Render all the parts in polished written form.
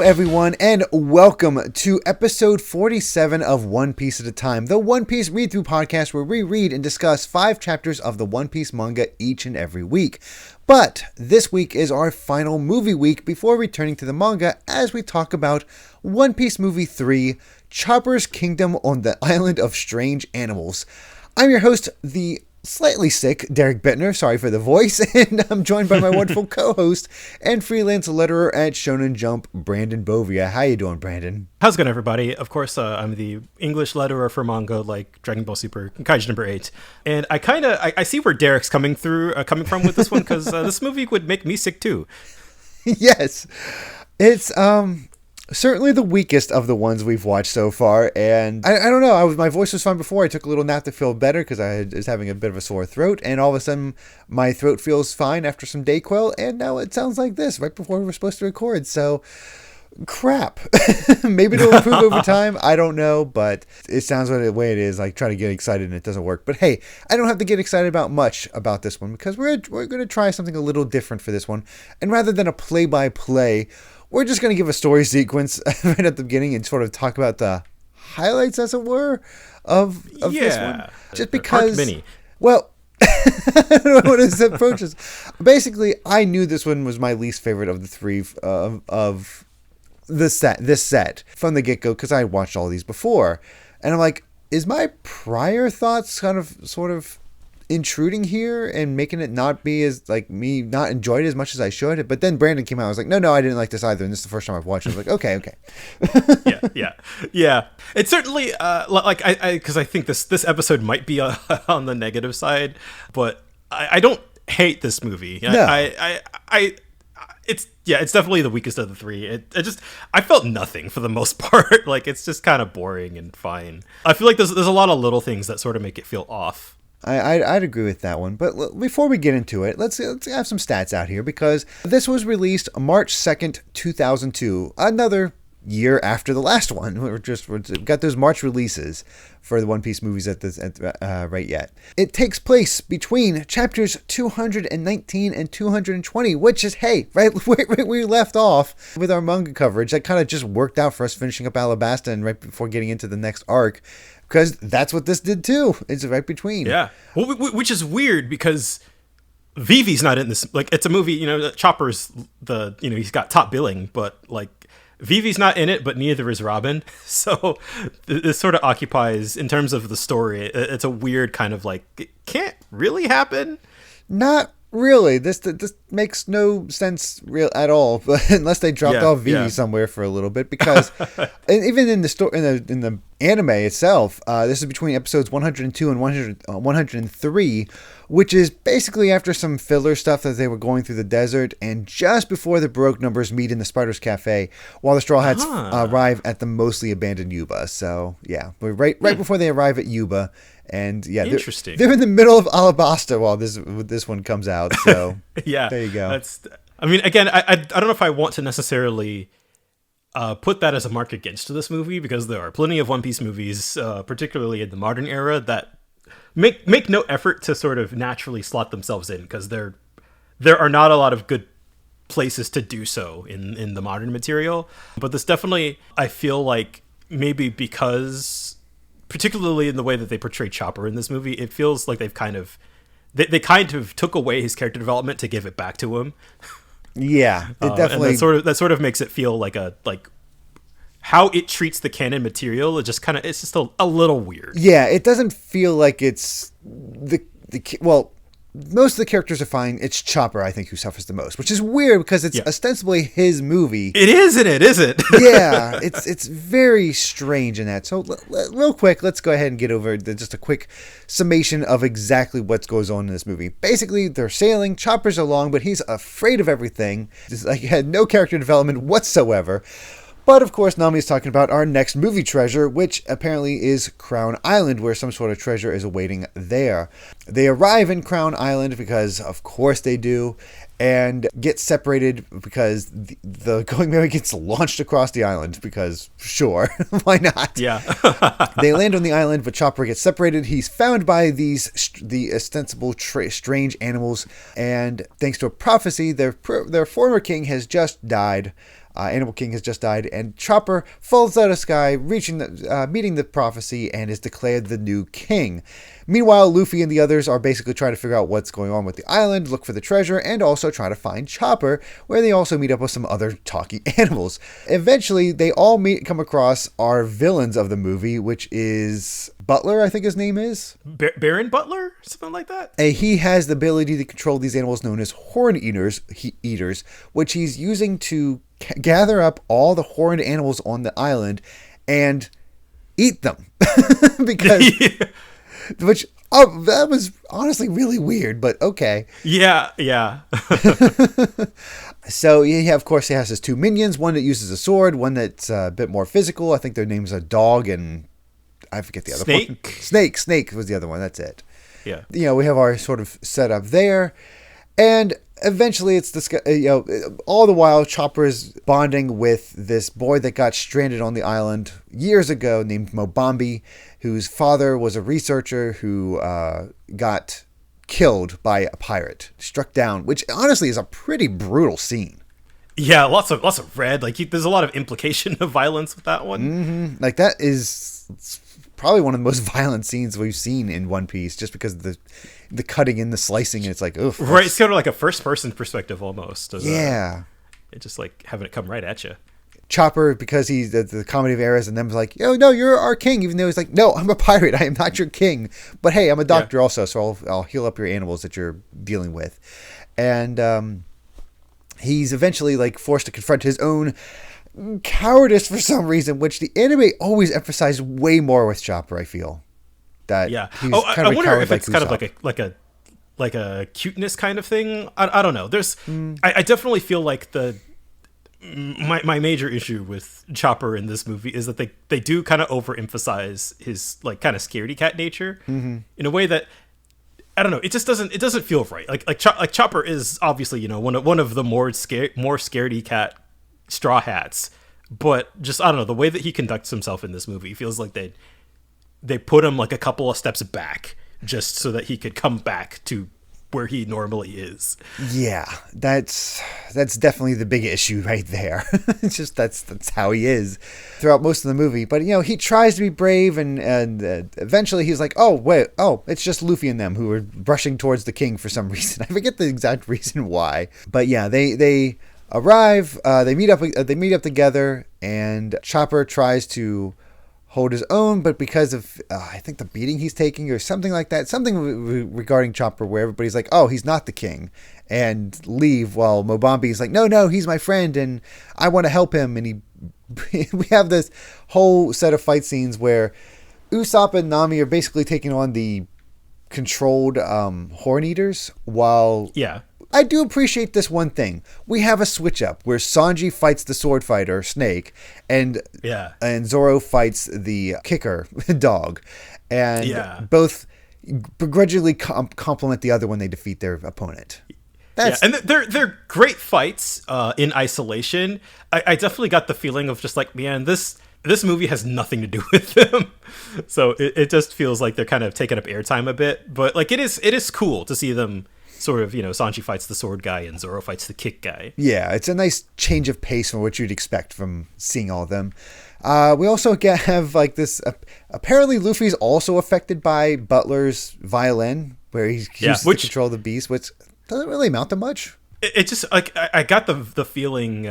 everyone, and welcome to episode 47 of One Piece at a Time, the One Piece read-through podcast where we read and discuss 5 chapters of the One Piece manga each and every week. But this week is our final movie week before returning to the manga as we talk about One Piece Movie 3, Chopper's Kingdom on the Island of Strange Animals. I'm your host, the slightly sick Derek Bittner, sorry for the voice, and I'm joined by my wonderful co-host and freelance letterer at Shonen Jump, Brandon Bovia. How you doing, Brandon? How's it going, everybody? Of course, I'm the English letterer for manga like Dragon Ball Super Kaiju number 8, and I see where Derek's coming from with this one, because this movie would make me sick too. Yes, it's certainly the weakest of the ones we've watched so far, and I don't know, my voice was fine before. I took a little nap to feel better because I was having a bit of a sore throat, and all of a sudden my throat feels fine after some Dayquil, and now it sounds like this right before we were supposed to record, so crap. Maybe it'll improve over time, I don't know, but it sounds the way it is, like trying to get excited and it doesn't work. But hey, I don't have to get excited about much about this one because we're going to try something a little different for this one, and rather than a play-by-play, we're just going to give a story sequence right at the beginning and sort of talk about the highlights, as it were, of this one. Just because, mini. Well, I don't know what his approach is. Basically, I knew this one was my least favorite of the three of this set from the get-go because I watched all these before. And I'm like, is my prior thoughts kind of sort of intruding here and making it not be as like me not enjoy it as much as I should? But then Brandon came out. I was like, no, I didn't like this either, and this is the first time I've watched it. I was like, okay. yeah. It's certainly like I because I think this episode might be on the negative side, but I don't hate this movie. No. It's definitely the weakest of the three. I felt nothing for the most part. Like, it's just kind of boring and fine. I feel like there's a lot of little things that sort of make it feel off. I'd agree with that one. But before we get into it, let's have some stats out here, because this was released March 2nd, 2002, another year after the last one. We've got those March releases for the One Piece movies right yet. It takes place between chapters 219 and 220, which is, hey, right where we left off with our manga coverage. That kind of just worked out for us finishing up Alabasta and right before getting into the next arc, because that's what this did too. It's right between. Yeah. Well, which is weird because Vivi's not in this. Like, it's a movie, Chopper's he's got top billing, but like Vivi's not in it, but neither is Robin. So this sort of occupies, in terms of the story, it's a weird kind of like, it can't really happen. Not really. This makes no sense at all, unless they dropped off Vivi somewhere for a little bit, because and even in the story, in the anime itself, this is between episodes 102 and 103, which is basically after some filler stuff that they were going through the desert, and just before the Baroque numbers meet in the Spider's Cafe, while the Straw Hats arrive at the mostly abandoned Yuba. So yeah, we're right before they arrive at Yuba. And yeah, interesting. They're in the middle of Alabasta while this one comes out. So yeah, there you go. I mean, again, I don't know if I want to necessarily put that as a mark against this movie, because there are plenty of One Piece movies, particularly in the modern era, that make no effort to sort of naturally slot themselves in, because there are not a lot of good places to do so in the modern material. But this definitely, I feel like, maybe because, particularly in the way that they portray Chopper in this movie, it feels like they kind of took away his character development to give it back to him. Yeah, it definitely. And that sort of makes it feel like how it treats the canon material. It's just a little weird. Yeah, it doesn't feel like it's most of the characters are fine. It's Chopper, I think, who suffers the most, which is weird because it's ostensibly his movie. It isn't it? Is it? Yeah, it's very strange in that. So real quick, let's go ahead and get over just a quick summation of exactly what goes on in this movie. Basically, they're sailing. Chopper's along, but he's afraid of everything. He had no character development whatsoever. But of course, Nami is talking about our next movie treasure, which apparently is Crown Island, where some sort of treasure is awaiting there. They arrive in Crown Island because, of course, they do, and get separated because the Going Merry gets launched across the island because, sure, why not? Yeah. They land on the island, but Chopper gets separated. He's found by the ostensible strange animals, and thanks to a prophecy, their former king has just died. Animal King has just died, and Chopper falls out of sky, meeting the prophecy, and is declared the new king. Meanwhile, Luffy and the others are basically trying to figure out what's going on with the island, look for the treasure, and also try to find Chopper, where they also meet up with some other talking animals. Eventually, they all come across our villains of the movie, which is Butler, I think his name is. Baron Butler? Something like that? He has the ability to control these animals known as horn eaters, which he's using to gather up all the horned animals on the island and eat them. Because... Which, that was honestly really weird, but okay. Yeah. So, yeah, of course, he has his two minions, one that uses a sword, one that's a bit more physical. I think their names are Dog and I forget the other one. Snake was the other one. That's it. Yeah. We have our sort of setup there. And eventually it's this, all the while Chopper is bonding with this boy that got stranded on the island years ago named Mobambi, whose father was a researcher who got killed by a pirate, struck down, which honestly is a pretty brutal scene. Yeah, lots of red. Like there's a lot of implication of violence with that one. Mm-hmm. Like that is probably one of the most violent scenes we've seen in One Piece, just because of the cutting and the slicing, and it's like, oof. Right, it's sort of like a first-person perspective almost. Yeah. It's just like having it come right at you. Chopper, because he's the comedy of errors, and them was like, no, you're our king, even though he's like, no, I'm a pirate, I am not your king. But hey, I'm a doctor also, so I'll heal up your animals that you're dealing with. And he's eventually like forced to confront his own cowardice for some reason, which the anime always emphasized way more with Chopper, I feel. That he's I wonder if it's kind of like a cuteness kind of thing. I don't know. There's I definitely feel like my major issue with Chopper in this movie is that they do kind of overemphasize his like kind of scaredy cat nature in a way that I don't know. It just doesn't feel right. Like Chopper is obviously one of the more scaredy cat Straw Hats, but just I don't know, the way that he conducts himself in this movie feels like they put him like a couple of steps back just so that he could come back to where he normally is. Yeah, that's definitely the big issue right there. It's just that's how he is throughout most of the movie. But he tries to be brave, and eventually he's like, it's just Luffy and them who are brushing towards the king for some reason. I forget the exact reason why. But yeah, they arrive, they meet up together, and Chopper tries to hold his own, but because of I think the beating he's taking or something like that, something regarding Chopper where everybody's like, oh, he's not the king, and leave, while Mobambi's like, no, he's my friend and I want to help him. And we have this whole set of fight scenes where Usopp and Nami are basically taking on the controlled horn eaters, while I do appreciate this one thing. We have a switch up where Sanji fights the sword fighter, Snake, and Zoro fights the kicker, Dog. And both begrudgingly compliment the other when they defeat their opponent. And they're great fights in isolation. I definitely got the feeling of just like, man, this movie has nothing to do with them. So it just feels like they're kind of taking up airtime a bit. But like it is cool to see them sort of, Sanji fights the sword guy and Zoro fights the kick guy. Yeah, it's a nice change of pace from what you'd expect from seeing all of them. We also have like this, apparently Luffy's also affected by Butler's violin, where he uses to control the beast, which doesn't really amount to much. It just, like, I got the feeling,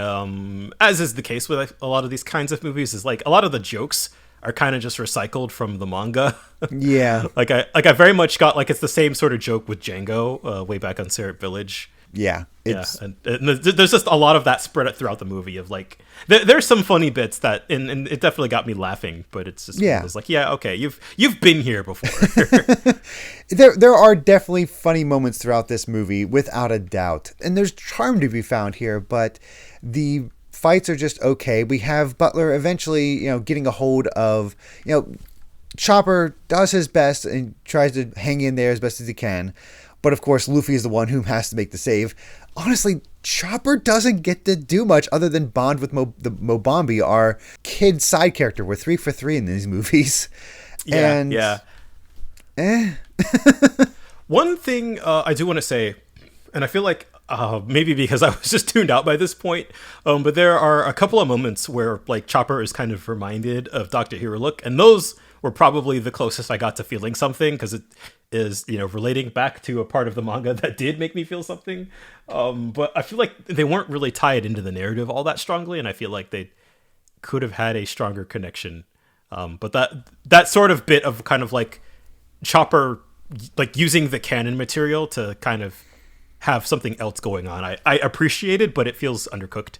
as is the case with a lot of these kinds of movies, is like a lot of the jokes are kind of just recycled from the manga. Yeah. Like I very much got like it's the same sort of joke with Django way back on Syrup Village. Yeah. And there's just a lot of that spread out throughout the movie of like there's some funny bits that and it definitely got me laughing, but it's just it's like, okay, you've been here before. There are definitely funny moments throughout this movie without a doubt. And there's charm to be found here, but the fights are just okay. We have Butler eventually, getting a hold of, Chopper does his best and tries to hang in there as best as he can. But of course, Luffy is the one who has to make the save. Honestly, Chopper doesn't get to do much other than bond with Mobambi, our kid side character. We're 3 for 3 in these movies. One thing I do want to say, and I feel like maybe because I was just tuned out by this point. But there are a couple of moments where like Chopper is kind of reminded of Dr. Hirulook, and those were probably the closest I got to feeling something, because it is, relating back to a part of the manga that did make me feel something. But I feel like they weren't really tied into the narrative all that strongly, and I feel like they could have had a stronger connection. But that sort of bit of kind of like Chopper like using the canon material to kind of have something else going on, I appreciate it, but it feels undercooked.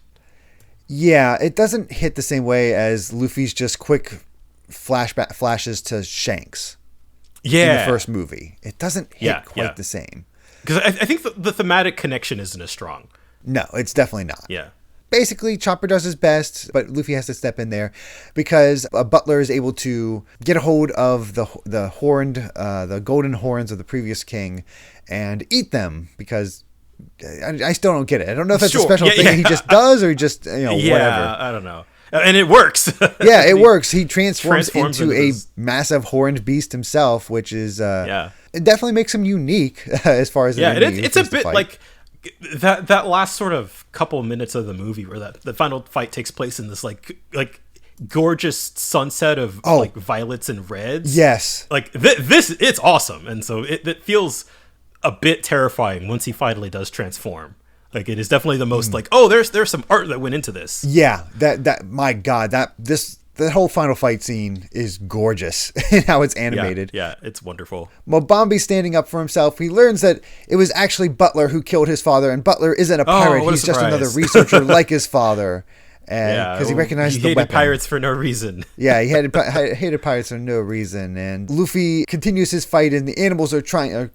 Yeah, it doesn't hit the same way as Luffy's just quick flashes to Shanks. Yeah, in the first movie, it doesn't hit quite the same. Because I think the thematic connection isn't as strong. No, it's definitely not. Yeah. Basically, Chopper does his best, but Luffy has to step in there because a butler is able to get a hold of the golden horns of the previous king and eat them, because I still don't get it. I don't know if that's a special thing he just does, or he just, whatever. I don't know. And it works. Yeah, it works. He transforms into a massive horned beast himself, which is it definitely makes him unique as far as it's a bit like that last sort of couple minutes of the movie where the final fight takes place in this like gorgeous sunset of like violets and reds. Yes, like this it's awesome, and so it feels a bit terrifying once he finally does transform. Like, it is definitely the most like, there's some art that went into this. Yeah, that my God, that whole final fight scene is gorgeous in how it's animated. Yeah, it's wonderful. Mobambi's standing up for himself. He learns that it was actually Butler who killed his father, and Butler isn't a pirate. He's just another researcher like his father. And because he recognizes the weapon. He hated pirates for no reason. Yeah, he hated pirates for no reason. And Luffy continues his fight, and the animals are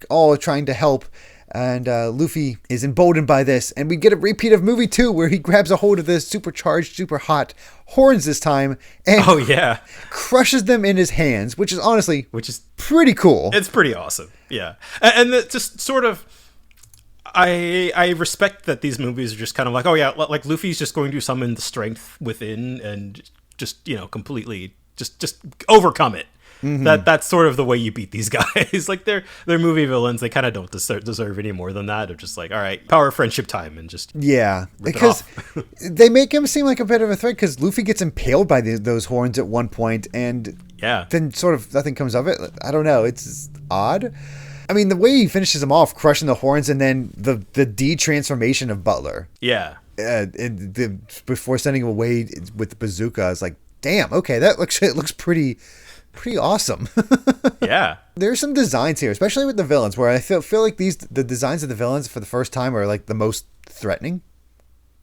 all trying to help. And Luffy is emboldened by this, and we get a repeat of movie 2 where he grabs a hold of the supercharged, super hot horns this time, and crushes them in his hands, which is pretty cool. It's pretty awesome, yeah. And just sort of, I respect that these movies are just kind of like, like Luffy's just going to summon the strength within and just completely just overcome it. Mm-hmm. That's sort of the way you beat these guys. Like, they're movie villains. They kind of don't deserve any more than that. They're just like, all right, power friendship time, and just because they make him seem like a bit of a threat, because Luffy gets impaled by those horns at one point, and then sort of nothing comes of it. I don't know. It's odd. I mean, the way he finishes him off, crushing the horns, and then the de-transformation of Butler. Yeah. Before sending him away with the bazooka, I was like, damn, okay, that looks pretty awesome. Yeah. There's some designs here, especially with the villains, where I feel like the designs of the villains for the first time are like the most threatening.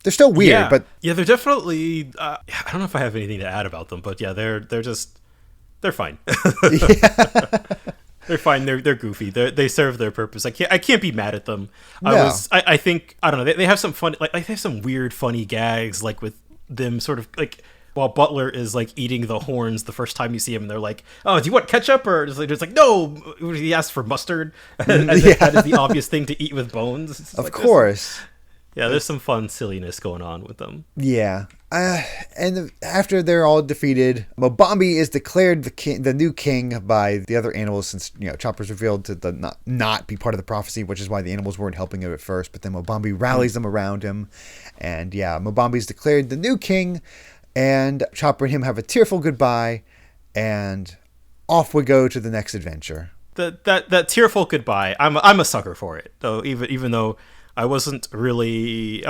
They're still weird, but they're definitely I don't know if I have anything to add about them, but they're fine. They're fine. They're goofy. They serve their purpose. I can't be mad at them. No. I think, I don't know, they have some fun, like they have some weird funny gags, like with them sort of like, while Butler is like eating the horns the first time you see him, and they're like, "Oh, do you want ketchup?" Or just like, "No." He asks for mustard, and that is the obvious thing to eat with bones. Of course. There's some fun silliness going on with them. Yeah. And after they're all defeated, Mobambi is declared the new king by the other animals, since Chopper's revealed to not be part of the prophecy, which is why the animals weren't helping him at first. But then Mobambi rallies them around him, and Mobambi's declared the new king. And Chopper and him have a tearful goodbye, and off we go to the next adventure. That tearful goodbye, I'm a sucker for it. Though even though I wasn't really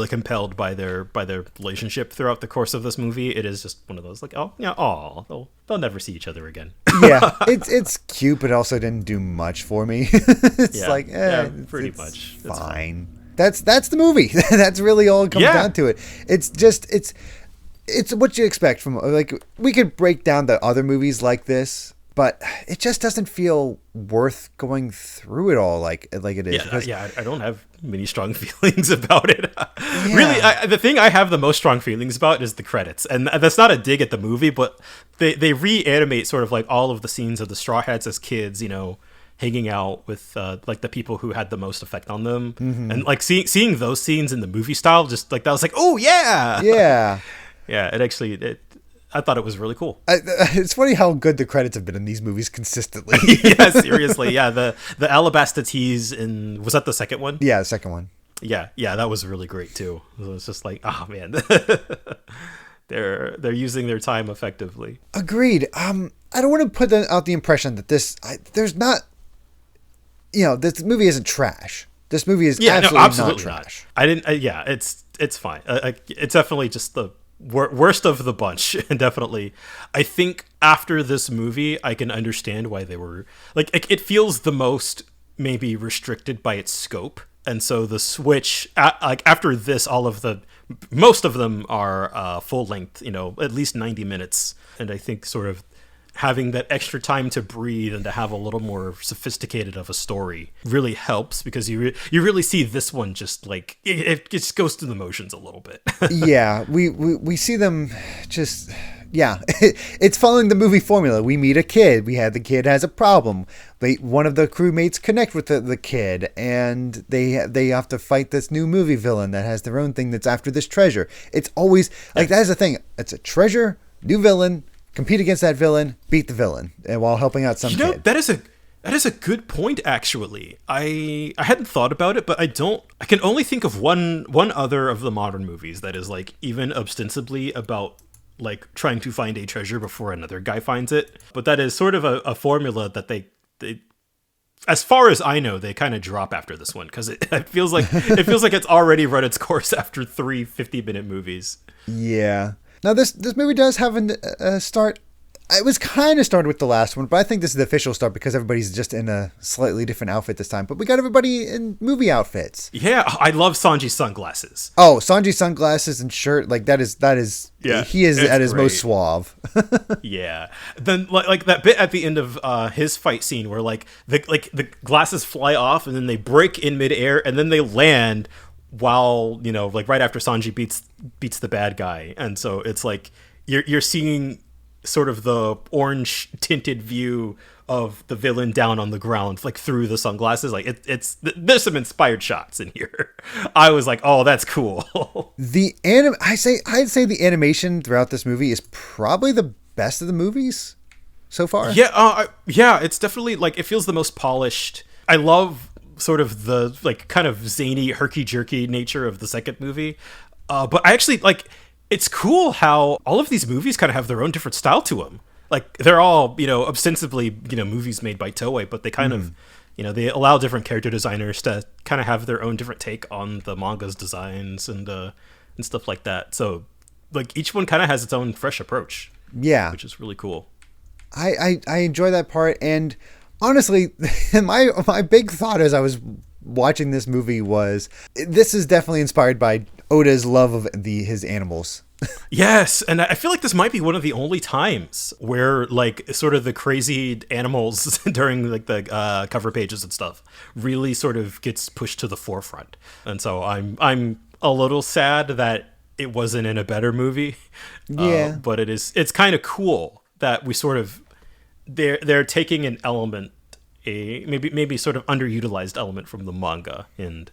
compelled by their relationship throughout the course of this movie, it is just one of those like, they'll never see each other again. Yeah, it's cute, but also didn't do much for me. It's pretty much fine. That's the movie. That's really all it comes down to it. It's what you expect from, like, we could break down the other movies like this, but it just doesn't feel worth going through it all like it is. I don't have many strong feelings about it. Really, the thing I have the most strong feelings about is the credits, and that's not a dig at the movie, but they reanimate sort of like all of the scenes of the Straw Hats as kids, hanging out with like the people who had the most effect on them, and like seeing those scenes in the movie style, just like that was like, oh yeah. Yeah, I thought it was really cool. It's funny how good the credits have been in these movies consistently. Yeah, seriously. Yeah, the Alabasta tease was that the second one? Yeah, the second one. yeah, that was really great too. It was just like, oh man, they're using their time effectively. Agreed. I don't want to put out the impression that there's not, this movie isn't trash. This movie is absolutely not trash. I didn't. Yeah, it's fine. It's definitely just the worst of the bunch, and definitely, I think after this movie, I can understand why they were like. It feels the most maybe restricted by its scope, and so the switch after this, most of them are full length. At least 90 minutes, and I think sort of having that extra time to breathe and to have a little more sophisticated of a story really helps, because you really see this one just like it just goes through the motions a little bit. Yeah, we see them just, yeah, it's following the movie formula. We meet a kid, the kid has a problem, one of the crewmates connect with the kid, and they have to fight this new movie villain that has their own thing that's after this treasure. It's always like, that is the thing, it's a treasure, new villain, compete against that villain, beat the villain, and while helping out some kid. That is a good point, actually. I hadn't thought about it, but I can only think of one other of the modern movies that is like even ostensibly about like trying to find a treasure before another guy finds it. But that is sort of a formula that they as far as I know, they kind of drop after this one, because it feels like it's already run its course after 3 50-minute movies. Yeah. Now, this movie does have a start. It was kind of started with the last one, but I think this is the official start because everybody's just in a slightly different outfit this time. But we got everybody in movie outfits. Yeah, I love Sanji's sunglasses. Oh, Sanji's sunglasses and shirt, like that is yeah, he is at his most suave. Yeah. Then like that bit at the end of his fight scene where like the glasses fly off and then they break in midair and then they land while, like right after Sanji beats the bad guy. And so it's like you're seeing sort of the orange tinted view of the villain down on the ground, like through the sunglasses. Like there's some inspired shots in here. I was like, oh, that's cool. I'd say the animation throughout this movie is probably the best of the movies so far. Yeah. Yeah. It's definitely like, it feels the most polished. I love sort of the like kind of zany herky-jerky nature of the second movie, but I actually like, it's cool how all of these movies kind of have their own different style to them. Like they're all ostensibly movies made by Toei, but they kind of they allow different character designers to kind of have their own different take on the manga's designs and stuff like that. So like each one kind of has its own fresh approach, which is really cool. I enjoy that part, and honestly, my big thought as I was watching this movie was, this is definitely inspired by Oda's love of his animals. Yes, and I feel like this might be one of the only times where like sort of the crazy animals during like the cover pages and stuff really sort of gets pushed to the forefront. And so I'm a little sad that it wasn't in a better movie. Yeah, but it's kind of cool that we sort of they're taking an element, maybe sort of underutilized element from the manga and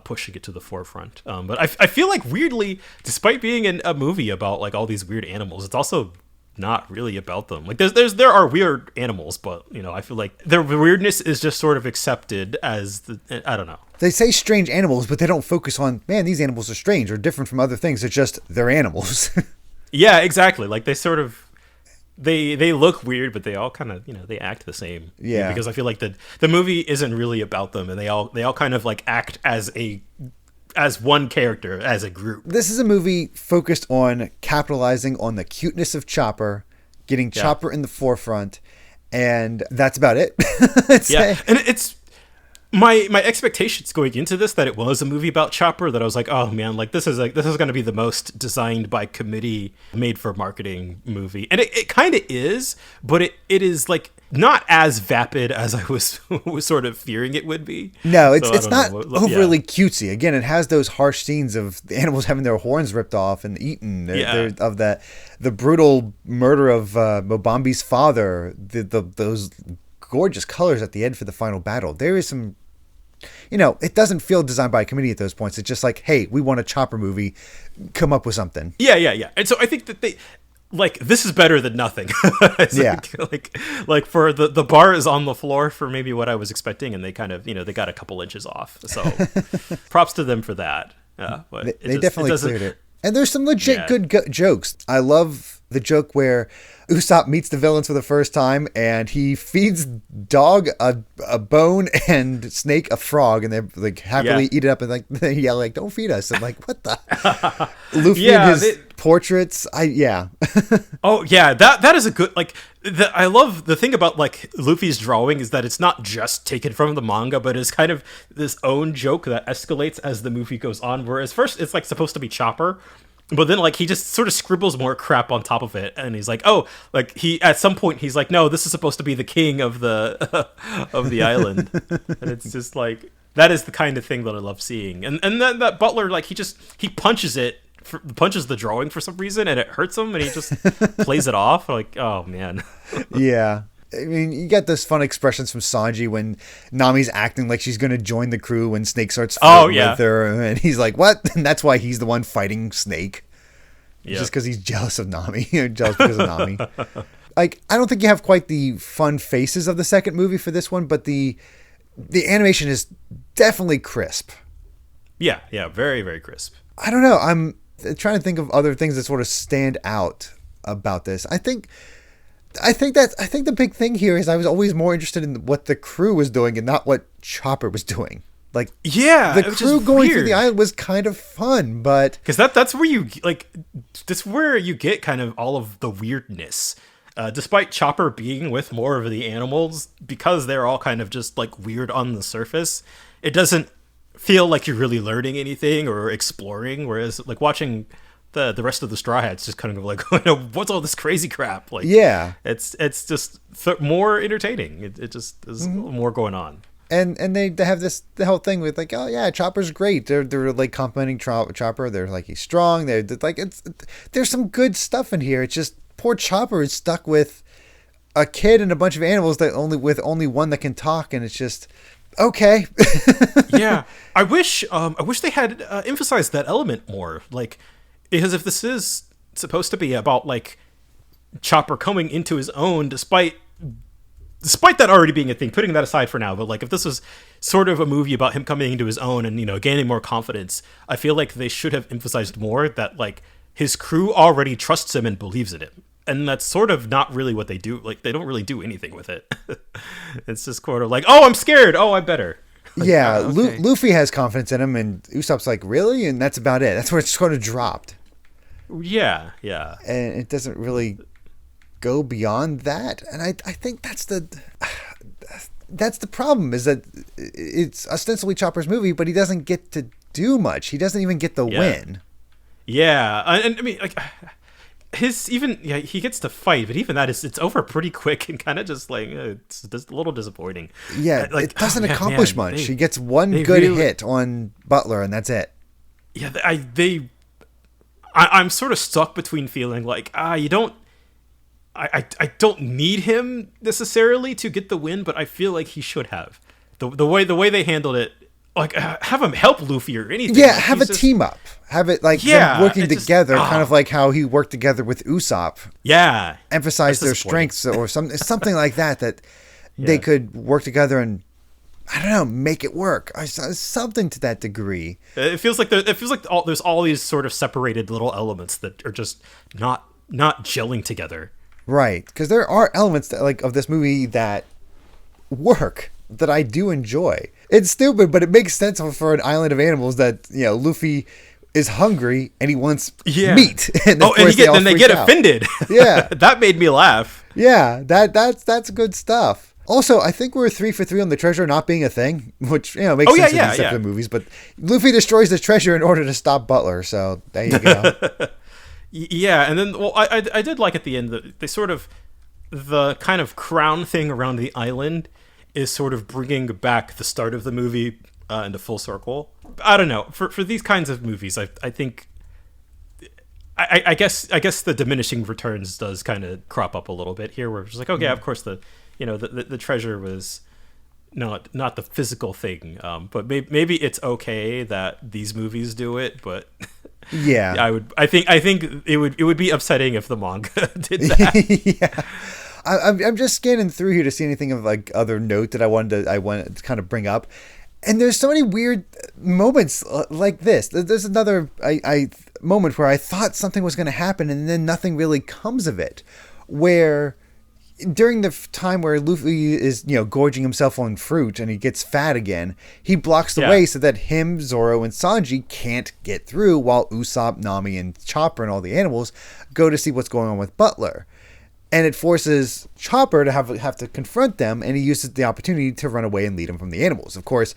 pushing it to the forefront. But I feel like weirdly, despite being in a movie about like all these weird animals, it's also not really about them. Like there are weird animals, but I feel like their weirdness is just sort of accepted as I don't know. They say strange animals, but they don't focus on, man, these animals are strange or different from other things. It's just they're animals. Yeah, exactly. Like they sort of they look weird, but they all kind of they act the same. Yeah, because I feel like the movie isn't really about them, and they all kind of like act as one character, as a group. This is a movie focused on capitalizing on the cuteness of Chopper, getting Chopper in the forefront, and that's about it. And it's my expectations going into this, that it was a movie about Chopper, that I was like, oh man, like this is going to be the most designed by committee, made for marketing movie, and it kind of is, but it is like not as vapid as I was sort of fearing it would be. No, it's not overly cutesy. Again, it has those harsh scenes of the animals having their horns ripped off and eaten. Of the brutal murder of Mobambi's father. Those gorgeous colors at the end for the final battle. There is some, it doesn't feel designed by a committee at those points. It's just like, hey, we want a Chopper movie, come up with something. Yeah. And so I think that like this is better than nothing. Yeah. Like for the bar is on the floor for maybe what I was expecting, and they kind of they got a couple inches off. So props to them for that. But they definitely cleared it. And there's some legit good jokes. I love the joke where Usopp meets the villains for the first time, and he feeds Dog a bone and Snake a frog, and they like happily eat it up, and like they yell like, "Don't feed us!" And like, what the? Luffy and his portraits. Oh yeah, that is a good like. I love the thing about like Luffy's drawing is that it's not just taken from the manga, but it's kind of this own joke that escalates as the movie goes on. Whereas first it's like supposed to be Chopper, but then like he just sort of scribbles more crap on top of it, and he's like, oh, like he at some point he's like, no, this is supposed to be the king of the of the island, and it's just like that is the kind of thing that I love seeing. And then that Butler like he punches the drawing for some reason, and it hurts him, and he just plays it off like, oh man. Yeah. I mean, you get those fun expressions from Sanji when Nami's acting like she's going to join the crew when Snake starts flirting with her, and he's like, what? And that's why he's the one fighting Snake. Yep. Just because he's jealous of Nami. Jealous because of Nami. Like, I don't think you have quite the fun faces of the second movie for this one, but the animation is definitely crisp. Yeah, very, very crisp. I don't know. I'm trying to think of other things that sort of stand out about this. I think the big thing here is I was always more interested in what the crew was doing and not what Chopper was doing. Like, the crew going through the island was kind of fun, but because that's where you get kind of all of the weirdness. Despite Chopper being with more of the animals, because they're all kind of just like weird on the surface, it doesn't feel like you're really learning anything or exploring. Whereas like watching the rest of the Straw Hats just kind of like, what's all this crazy crap? Like, yeah, it's just more entertaining. It just is more going on. And they have the whole thing with like, oh yeah, Chopper's great. They're like complimenting Chopper. They're like, he's strong. They're like, there's some good stuff in here. It's just poor Chopper is stuck with a kid and a bunch of animals that only one that can talk, and it's just okay. Yeah, I wish they had emphasized that element more. Like, because if this is supposed to be about like Chopper coming into his own, despite that already being a thing, putting that aside for now, but like if this was sort of a movie about him coming into his own and gaining more confidence, I feel like they should have emphasized more that like his crew already trusts him and believes in him. And that's sort of not really what they do. Like, they don't really do anything with it. It's just sort of like, oh, I'm scared. Oh, I'm better. Like, yeah, okay. Luffy has confidence in him, and Usopp's like, really? And that's about it. That's where it's sort of dropped. Yeah. And it doesn't really go beyond that. And I think that's the problem, is that it's ostensibly Chopper's movie, but he doesn't get to do much. He doesn't even get the win. Yeah. And I mean, like, he gets to fight, but even that it's over pretty quick and kind of just like it's just a little disappointing. Yeah, like, it doesn't accomplish much. He gets one good hit on Butler, and that's it. Yeah, I'm sort of stuck between feeling like I don't need him necessarily to get the win, but I feel like he should have. The way they handled it, like have him help Luffy or anything. Yeah, like, have a team up. Have it like them working together, kind of like how he worked together with Usopp. Yeah, emphasize their strengths or something like that. They could work together and, I don't know, make it work. Something to that degree. It feels like there's all these sort of separated little elements that are just not gelling together. Right, because there are elements that, like, of this movie that work, that I do enjoy. It's stupid, but it makes sense for an island of animals that, Luffy is hungry and he wants meat. And they get offended. Yeah. That made me laugh. Yeah, that's good stuff. Also, I think we're 3 for 3 on the treasure not being a thing, which makes sense in these separate movies. But Luffy destroys the treasure in order to stop Butler, so there you go. Yeah, and then I did like at the end that they sort of, the kind of crown thing around the island is sort of bringing back the start of the movie into full circle. I don't know, for these kinds of movies, I think I guess the diminishing returns does kind of crop up a little bit here, where it's just like, okay, of course the treasure was not the physical thing, but maybe it's okay that these movies do it, but Yeah. I think it would be upsetting if the manga did that. Yeah. I'm just scanning through here to see anything of like other note that I wanted to kind of bring up. And there's so many weird moments like this. There's another moment where I thought something was going to happen and then nothing really comes of it. Where during the time where Luffy is, gorging himself on fruit and he gets fat again, he blocks the way so that him, Zoro, and Sanji can't get through while Usopp, Nami, and Chopper and all the animals go to see what's going on with Butler. And it forces Chopper to have to confront them, and he uses the opportunity to run away and lead them from the animals. Of course,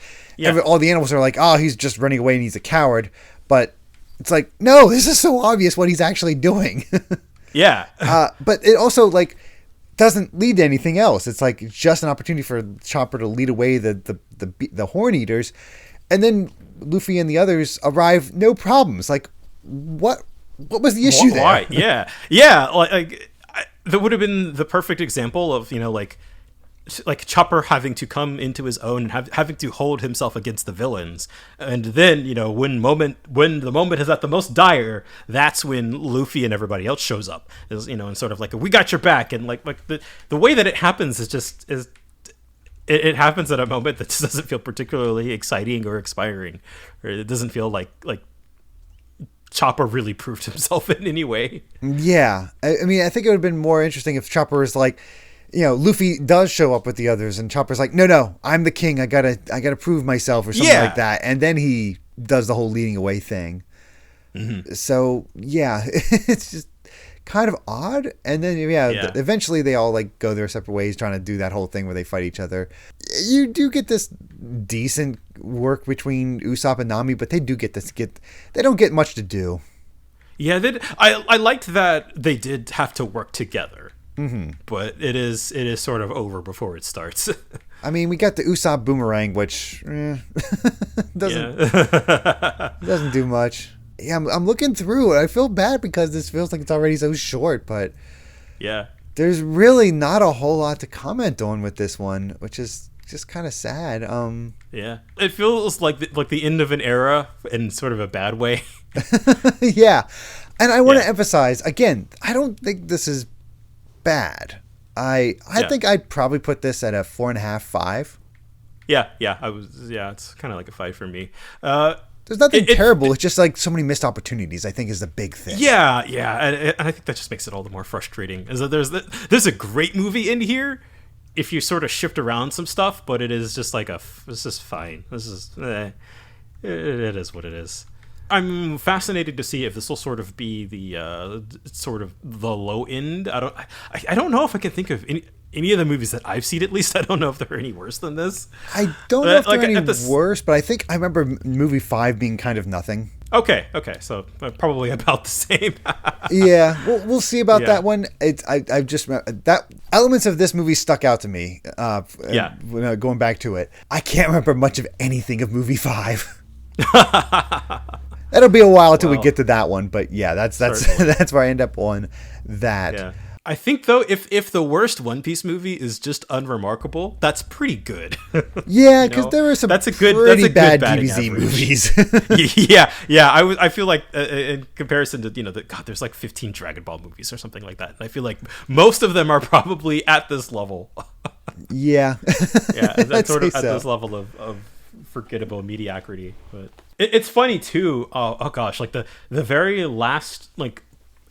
all the animals are like, oh, he's just running away and he's a coward. But it's like, no, this is so obvious what he's actually doing. Yeah. But it also, like, doesn't lead to anything else. It's like just an opportunity for Chopper to lead away the Horn Eaters. And then Luffy and the others arrive, no problems. Like, what was the issue there? Why? Yeah. Yeah, like that would have been the perfect example of, like Chopper having to come into his own and having to hold himself against the villains. And then, when the moment is at the most dire, that's when Luffy and everybody else shows up. And sort of like, we got your back. And like the way that it happens is it happens at a moment that just doesn't feel particularly exciting or inspiring, or it doesn't feel like Chopper really proved himself in any way. Yeah. I mean, I think it would have been more interesting if Chopper was like, Luffy does show up with the others and Chopper's like, no, I'm the king. I gotta prove myself or something like that. And then he does the whole leading away thing. Mm-hmm. So yeah, it's just kind of odd. And then, eventually they all like go their separate ways trying to do that whole thing where they fight each other. You do get this decent work between Usopp and Nami, but they don't get much to do. Yeah, I liked that they did have to work together. Mm-hmm. But it is sort of over before it starts. I mean, we got the Usopp boomerang, which doesn't do much. Yeah, I'm looking through it. I feel bad because this feels like it's already so short, but yeah, there's really not a whole lot to comment on with this one, which is just kind of sad. Yeah, it feels like the end of an era in sort of a bad way. Yeah, and I want to emphasize again, I don't think this is bad. I think I'd probably put this at a 4.5, 5. Yeah, it's kind of like a 5 for me. There's nothing terrible. It's just like so many missed opportunities, I think, is the big thing. Yeah, and I think that just makes it all the more frustrating. Is that there's a great movie in here if you sort of shift around some stuff, but it is just like this is fine. This is it is what it is. I'm fascinated to see if this will sort of be the sort of the low end. I don't know if I can think of any of the movies that I've seen. At least I don't know if they're any worse than this. I don't know if they're any worse, but I think I remember movie 5 being kind of nothing. Okay, so probably about the same. Yeah, we'll see about that one. I just that elements of this movie stuck out to me. Going back to it, I can't remember much of anything of movie 5. That'll be a while until we get to that one, but yeah, that's that's where I end up on that. Yeah. I think though, if the worst One Piece movie is just unremarkable, that's pretty good. Yeah, because there were some pretty bad DBZ movies. yeah. I feel like in comparison to there's like 15 Dragon Ball movies or something like that, and I feel like most of them are probably at this level. Yeah, sort of at this level of forgettable mediocrity. But it's funny too. Oh gosh, like the very last, like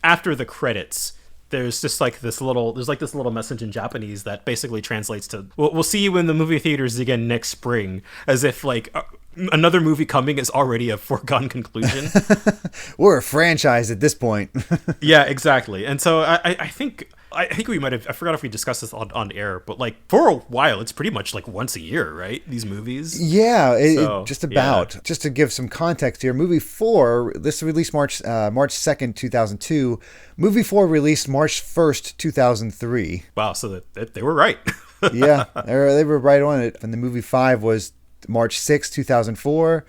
after the credits, there's just like this little message in Japanese that basically translates to we'll see you in the movie theaters again next spring, as if like another movie coming is already a foregone conclusion. We're a franchise at this point. Yeah, exactly. And so I think we might have, I forgot if we discussed this on air, but like for a while it's pretty much like once a year, right? These movies. Yeah, just about. Yeah. Just to give some context here, movie 4, this released March 2nd, 2002. Movie 4 released March 1st, 2003. Wow, so they were right. Yeah, they were right on it. And the movie 5 was March 6th, 2004.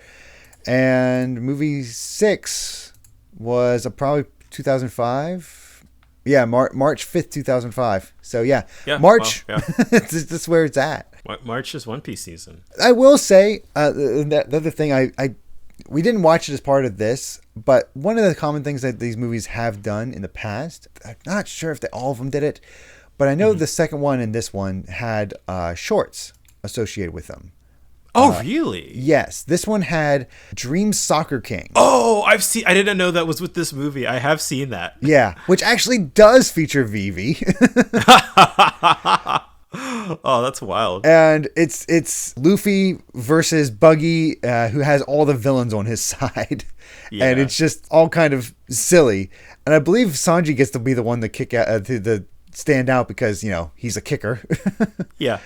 And movie 6 was probably 2005. Yeah, March 5th, 2005. So yeah March. Well, yeah. That's where it's at. March is One Piece season. I will say the other thing I We didn't watch it as part of this, but one of the common things that these movies have done in the past, I'm not sure if all of them did it, but I know the second one and this one had shorts associated with them. Oh, really? Yes, this one had Dream Soccer King. Oh, I didn't know that was with this movie. I have seen that. Yeah, which actually does feature Vivi. Oh, that's wild. And it's Luffy versus Buggy, who has all the villains on his side. Yeah. And it's just all kind of silly. And I believe Sanji gets to be the one to kick out, to stand out because, he's a kicker. Yeah.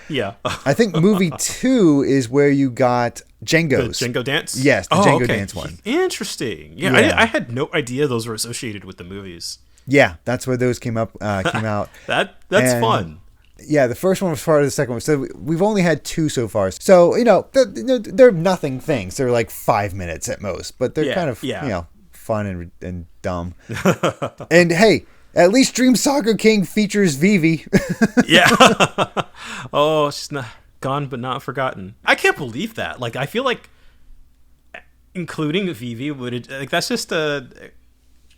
I think movie 2 is where you got Django's. The Django dance? Yes, the Django dance one. Interesting. Yeah. I had no idea those were associated with the movies. Yeah, that's where those came out. That's fun. Yeah, the first one was part of the second one. So we've only had 2 so far. So, they're nothing things. They're like 5 minutes at most, but they're kind of, fun and dumb. And hey, at least Dream Soccer King features Vivi. Yeah. Oh, she's not gone but not forgotten. I can't believe that. Like, I feel like including Vivi that's just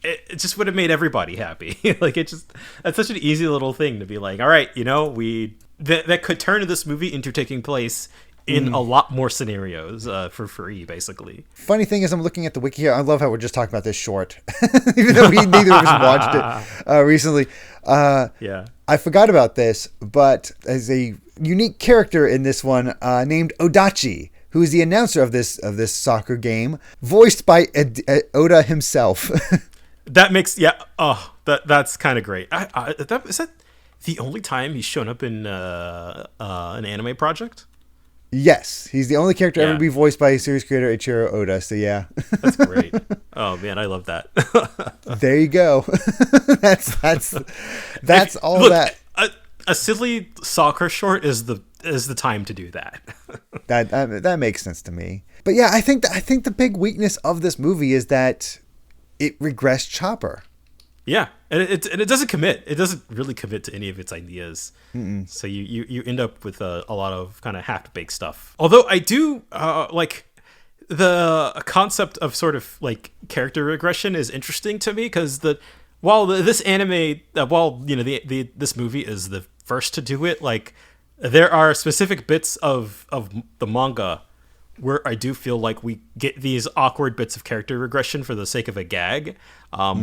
it just would have made everybody happy. That's such an easy little thing to be like, all right, that could turn this movie into taking place in a lot more scenarios for free, basically. Funny thing is, I'm looking at the wiki here. I love how we're just talking about this short, even though neither of us watched it recently. Yeah, I forgot about this, but as a unique character in this one named Odachi, who is the announcer of this soccer game, voiced by Oda himself. That makes that's kind of great. Is that the only time he's shown up in an anime project? Yes, he's the only character ever to be voiced by series creator Ichiro Oda. So yeah, that's great. Oh man, I love that. There you go. that's all. Look, that a silly soccer short is the time to do that. that makes sense to me. But yeah, I think the big weakness of this movie is that it regressed Chopper. Yeah, and it doesn't commit. It doesn't really commit to any of its ideas. Mm-mm. So you end up with a lot of kind of half-baked stuff. Although I do like the concept of sort of like character regression is interesting to me because this movie is the first to do it. Like there are specific bits of the manga where I do feel like we get these awkward bits of character regression for the sake of a gag. That'll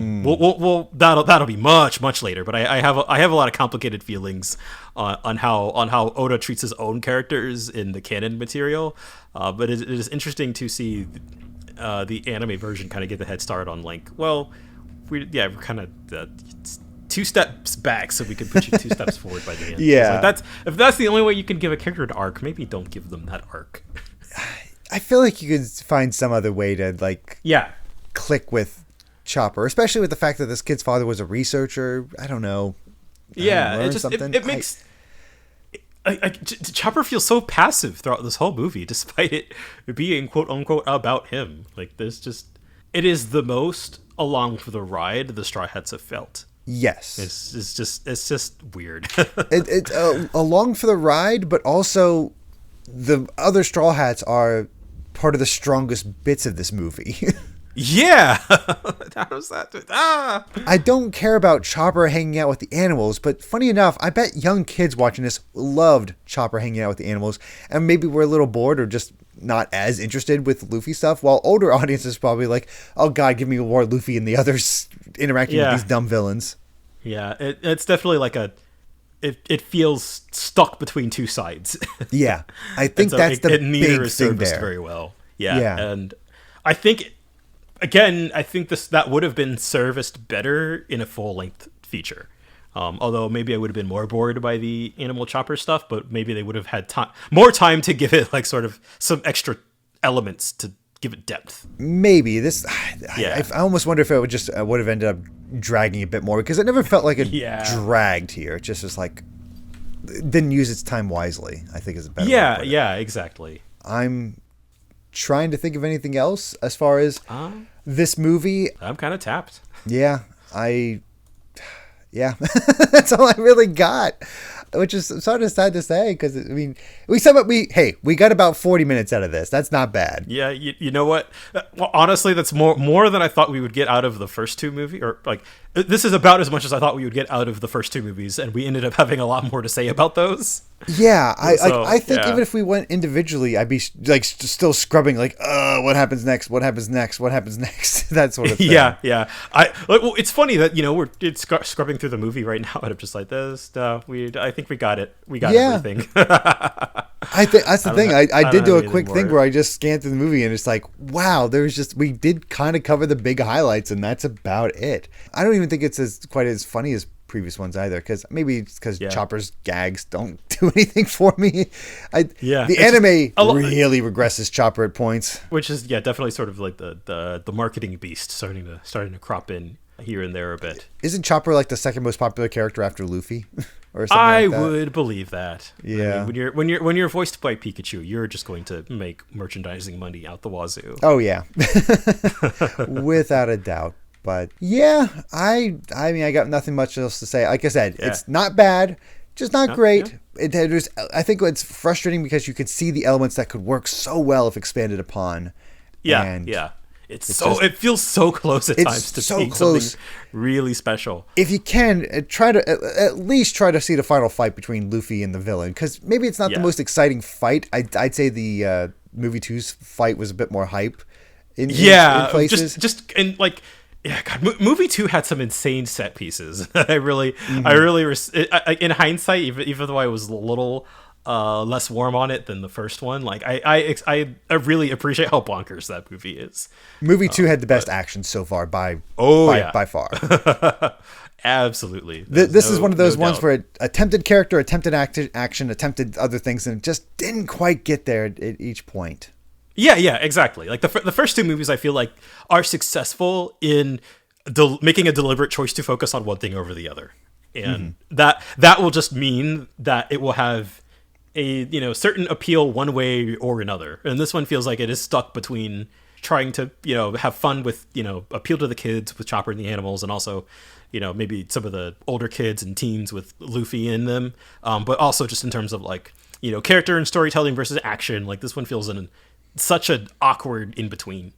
be much later. But I have a lot of complicated feelings on how Oda treats his own characters in the canon material. But it is interesting to see the anime version kind of get the head start on like, well, we're kind of 2 steps back so we can put you 2 steps forward by the end. Yeah, like if that's the only way you can give a character an arc, maybe don't give them that arc. I feel like you could find some other way to click with Chopper, especially with the fact that this kid's father was a researcher. I don't know. It makes Chopper feels so passive throughout this whole movie, despite it being quote unquote about him. Like it is the most along for the ride the Straw Hats have felt. Yes, it's just weird. It's along for the ride, but also the other Straw Hats are part of the strongest bits of this movie. Yeah. How was that? I don't care about Chopper hanging out with the animals, but funny enough, I bet young kids watching this loved Chopper hanging out with the animals, and maybe we're a little bored or just not as interested with Luffy stuff, while older audiences probably like, oh god, give me more Luffy and the others interacting with these dumb villains. Yeah, it's definitely like it feels stuck between 2 sides. Yeah, I think that's the neither big is thing serviced there. very well. Yeah, and I think that would have been serviced better in a full-length feature. Although maybe I would have been more bored by the Animal Chopper stuff, but maybe they would have had more time to give it like sort of some extra elements to give it depth. Maybe this. I almost wonder if it would have ended up dragging a bit more because it never felt like it dragged here. It just was like didn't use its time wisely, I think is a better way to put it. Yeah, exactly. I'm trying to think of anything else as far as this movie. I'm kind of tapped. Yeah, that's all I really got. which is sort of sad to say because I mean, we got about 40 minutes out of this. That's not bad. Yeah, you know what? Well, honestly, that's more than I thought we would get out of the first two movies. Or like, this is about as much as I thought we would get out of the first two movies, and we ended up having a lot more to say about those. Yeah, I think even if we went individually, I'd be like still scrubbing like, what happens next? What happens next? What happens next? That sort of thing. Yeah. Well, it's funny that we're scrubbing through the movie right now, and I'm just like this. I think we got it. We got everything. I think that's the thing. I did do a quick thing where I just scanned through the movie, and it's like, wow, we did kind of cover the big highlights, and that's about it. I don't even think it's quite as funny as previous ones either, because maybe it's because Chopper's gags don't do anything for me. The anime really regresses Chopper at points, which is definitely sort of like the marketing beast starting to crop in here and there a bit. Isn't Chopper like the second most popular character after Luffy? Or something I like that? Would believe that. Yeah. I mean, when you're voiced by Pikachu, you're just going to make merchandising money out the wazoo. Oh yeah, without a doubt. But yeah, I mean, I got nothing much else to say. Like I said, it's not bad, just not great. Yeah. I think it's frustrating because you could see the elements that could work so well if expanded upon. Yeah. It feels so close at times to being something really special. If you can, at least try to see the final fight between Luffy and the villain, because maybe it's not the most exciting fight. I'd say the movie 2's fight was a bit more hype. In places. Yeah, God, movie 2 had some insane set pieces. In hindsight, even though I was a little less warm on it than the first one, like I really appreciate how bonkers that movie is. Movie 2 had the best action so far by far. Absolutely. This is one of those ones where it attempted character, attempted action, attempted other things, and it just didn't quite get there at each point. Yeah, exactly. Like the first two movies, I feel like are successful in making a deliberate choice to focus on one thing over the other, and that will just mean that it will have a certain appeal one way or another. And this one feels like it is stuck between trying to have fun with appeal to the kids with Chopper and the animals, and also maybe some of the older kids and teens with Luffy in them, but also just in terms of like character and storytelling versus action. Like this one feels in such an awkward in between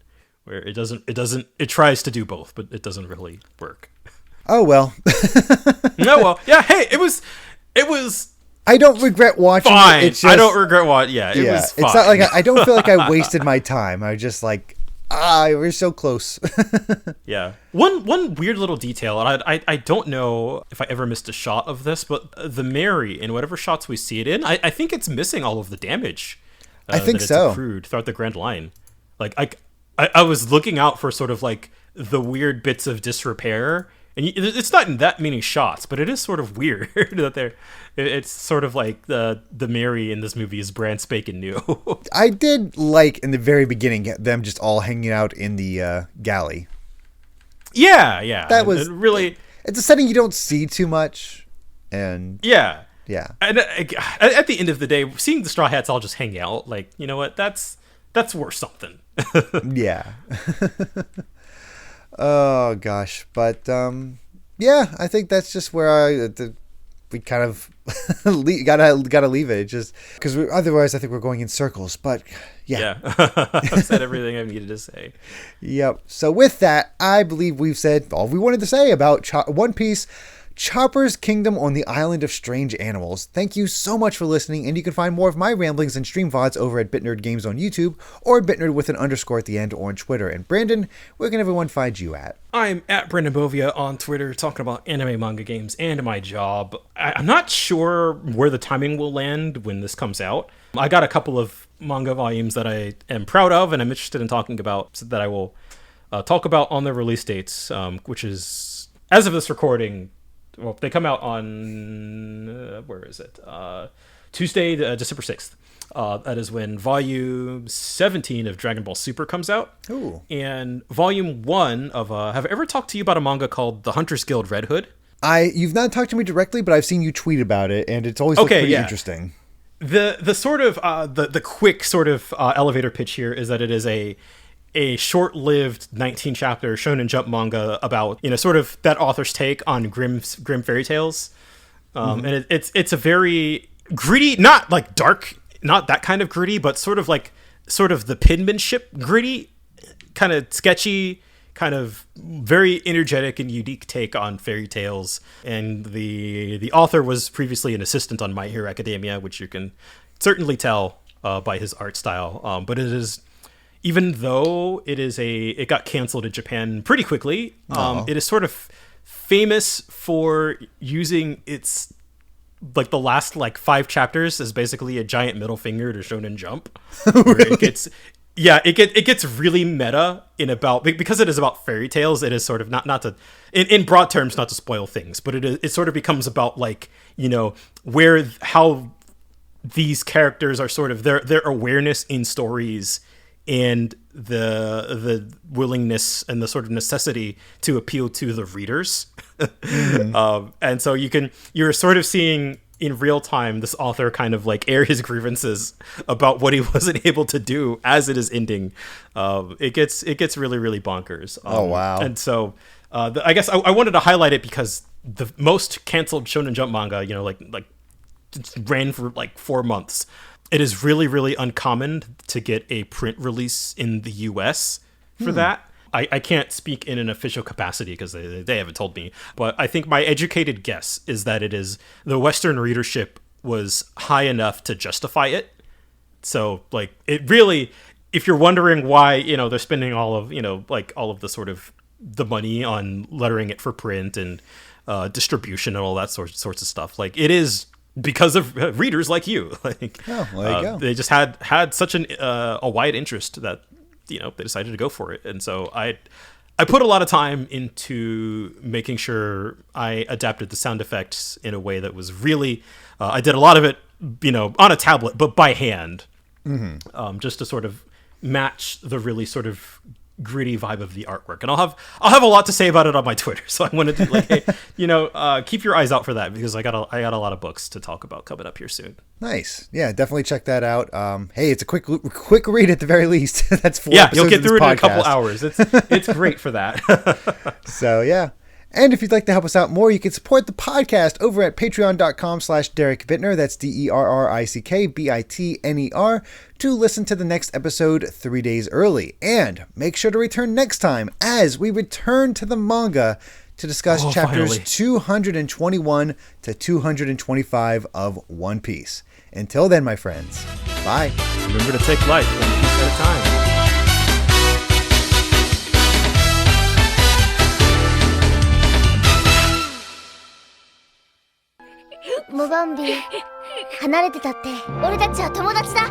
where it tries to do both, but it doesn't really work. Oh well. No, well, yeah. Hey, it was. I don't regret watching fine. it. I don't regret watching. Yeah, it was fine. It's not like I don't feel like I wasted my time. I was just like, we're so close. Yeah. One weird little detail, and I don't know if I ever missed a shot of this, but the Mary, in whatever shots we see it in, I think it's missing all of the damage. I think that it's so. accrued throughout the Grand Line. Like I was looking out for sort of like the weird bits of disrepair, and it's not in that many shots, but it is sort of weird that it's sort of like the Mary in this movie is brand spanking new. I did like in the very beginning them just all hanging out in the galley. Yeah. That was really. It's a setting you don't see too much, and yeah. And at the end of the day, seeing the Straw Hats all just hang out, like, you know what? That's worth something. Yeah. Oh gosh, but yeah, I think that's just where we kind of gotta leave it. Just because otherwise, I think we're going in circles. But yeah. I've said everything I needed to say. Yep. So with that, I believe we've said all we wanted to say about One Piece. Chopper's Kingdom on the Island of Strange Animals. Thank you so much for listening, and you can find more of my ramblings and stream VODs over at BitNerd Games on YouTube, or BitNerd with an underscore at the end on Twitter. And Brandon, where can everyone find you at? I'm at Brandon Bovia on Twitter, talking about anime, manga, games, and my job. I'm not sure where the timing will land when this comes out. I got a couple of manga volumes that I am proud of, and I'm interested in talking about, so that I will talk about on their release dates, which is, as of this recording, well, they come out on, where is it? Tuesday, December 6th. That is when Volume 17 of Dragon Ball Super comes out. Ooh. And Volume 1 of, have I ever talked to you about a manga called The Hunter's Guild Red Hood? You've not talked to me directly, but I've seen you tweet about it, and it's always looked pretty interesting. The sort of, the quick sort of elevator pitch here is that it is a short-lived 19-chapter Shonen Jump manga about, sort of that author's take on grim fairy tales. and it's a very gritty, not like dark, not that kind of gritty, but sort of the penmanship gritty, kind of sketchy, kind of very energetic and unique take on fairy tales. And the author was previously an assistant on My Hero Academia, which you can certainly tell by his art style. But it is, even though it got canceled in Japan pretty quickly, it is sort of famous for using its like the last like 5 chapters as basically a giant middle finger to Shonen Jump. Really? It gets really meta because it is about fairy tales. It is sort of not to in broad terms, not to spoil things, but it sort of becomes about like, you know, how these characters are sort of their awareness in stories and the willingness and the sort of necessity to appeal to the readers. And so you're sort of seeing in real time this author kind of like air his grievances about what he wasn't able to do as it is ending. It gets really, really bonkers. Oh, wow. And so I guess I wanted to highlight it because the most canceled Shonen Jump manga, you know, like ran for like 4 months. It is really, really uncommon to get a print release in the US for that. I can't speak in an official capacity because they haven't told me. But I think my educated guess is that the Western readership was high enough to justify it. So like it really, if you're wondering why, you know, they're spending all of the sort of the money on lettering it for print and distribution and all that sorts of stuff, like it is because of readers like you. Like, oh, well, there you go. They just had such a wide interest that, you know, they decided to go for it. And so I put a lot of time into making sure I adapted the sound effects in a way that was really, I did a lot of it, you know, on a tablet, but by hand, just to sort of match the really sort of gritty vibe of the artwork. And I'll have a lot to say about it on my Twitter. So I wanted to like, hey, you know, keep your eyes out for that because I got a lot of books to talk about coming up here soon. Nice. Yeah, definitely check that out. Hey, it's a quick read at the very least. That's 4 Yeah, episodes you'll get through it in a podcast. couple hours. It's great for that. So yeah. And if you'd like to help us out more, you can support the podcast over at patreon.com/Derek Bittner. That's DERRICKBITNER to listen to the next episode 3 days early. And make sure to return next time as we return to the manga to discuss chapters finally. 221 to 225 of One Piece. Until then, my friends, bye. Remember to take life one piece at a time. モバンビー離れてたって俺たちは友達だ。